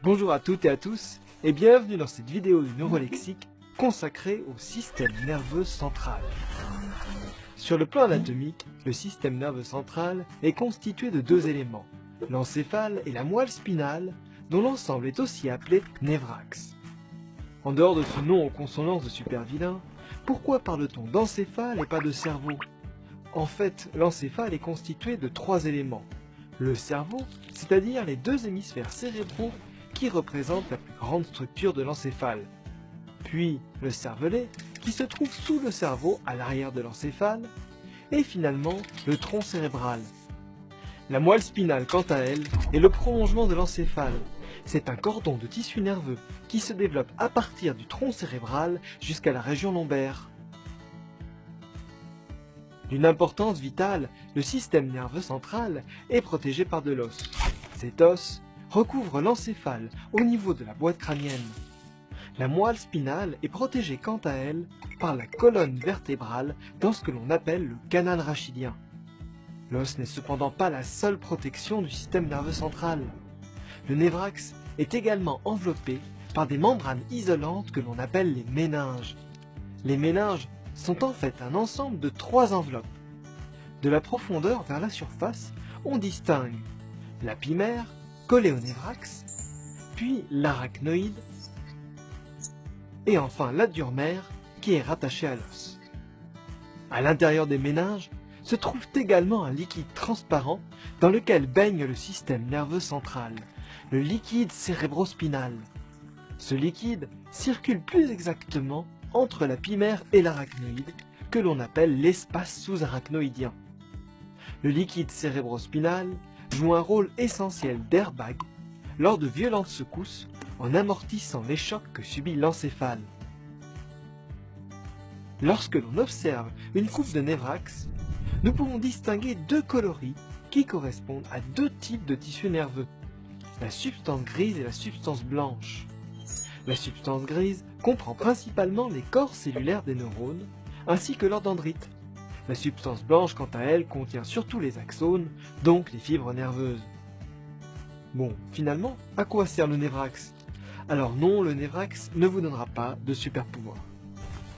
Bonjour à toutes et à tous et bienvenue dans cette vidéo du neurolexique consacrée au système nerveux central. Sur le plan anatomique, le système nerveux central est constitué de deux éléments, l'encéphale et la moelle spinale, dont l'ensemble est aussi appelé névrax. En dehors de ce nom aux consonances de super vilain, pourquoi parle-t-on d'encéphale et pas de cerveau? En fait, l'encéphale est constitué de trois éléments. Le cerveau, c'est-à-dire les deux hémisphères cérébraux qui représentent la plus grande structure de l'encéphale. Puis le cervelet, qui se trouve sous le cerveau à l'arrière de l'encéphale. Et finalement, le tronc cérébral. La moelle spinale, quant à elle, est le prolongement de l'encéphale. C'est un cordon de tissu nerveux qui se développe à partir du tronc cérébral jusqu'à la région lombaire. D'une importance vitale, le système nerveux central est protégé par de l'os. Cet os recouvre l'encéphale au niveau de la boîte crânienne. La moelle spinale est protégée quant à elle par la colonne vertébrale dans ce que l'on appelle le canal rachidien. L'os n'est cependant pas la seule protection du système nerveux central. Le névrax est également enveloppé par des membranes isolantes que l'on appelle les méninges. Les méninges sont en fait un ensemble de trois enveloppes. De la profondeur vers la surface, on distingue la pimère, collée au névrax, puis l'arachnoïde, et enfin la durmère, qui est rattachée à l'os. À l'intérieur des méninges se trouve également un liquide transparent dans lequel baigne le système nerveux central, le liquide cérébrospinal. Ce liquide circule plus exactement entre la pimère et l'arachnoïde, que l'on appelle l'espace sous-arachnoïdien. Le liquide cérébrospinal joue un rôle essentiel d'airbag lors de violentes secousses en amortissant les chocs que subit l'encéphale. Lorsque l'on observe une coupe de névrax, nous pouvons distinguer deux coloris qui correspondent à deux types de tissus nerveux, la substance grise et la substance blanche. La substance grise comprend principalement les corps cellulaires des neurones, ainsi que leurs dendrites. La substance blanche, quant à elle, contient surtout les axones, donc les fibres nerveuses. Bon, finalement, à quoi sert le névrax? Alors non, le névrax ne vous donnera pas de super pouvoir.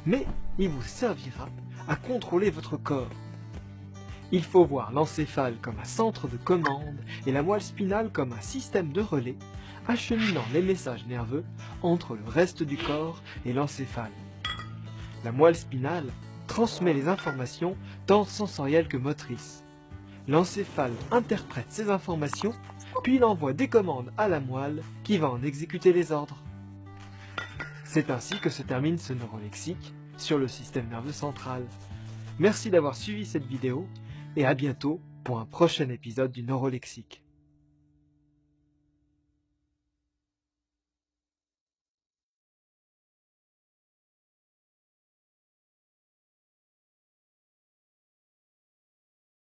Mais il vous servira à contrôler votre corps. Il faut voir l'encéphale comme un centre de commande et la moelle spinale comme un système de relais, acheminant les messages nerveux entre le reste du corps et l'encéphale. La moelle spinale transmet les informations tant sensorielles que motrices. L'encéphale interprète ces informations, puis il envoie des commandes à la moelle qui va en exécuter les ordres. C'est ainsi que se termine ce neurolexique sur le système nerveux central. Merci d'avoir suivi cette vidéo et à bientôt pour un prochain épisode du neurolexique.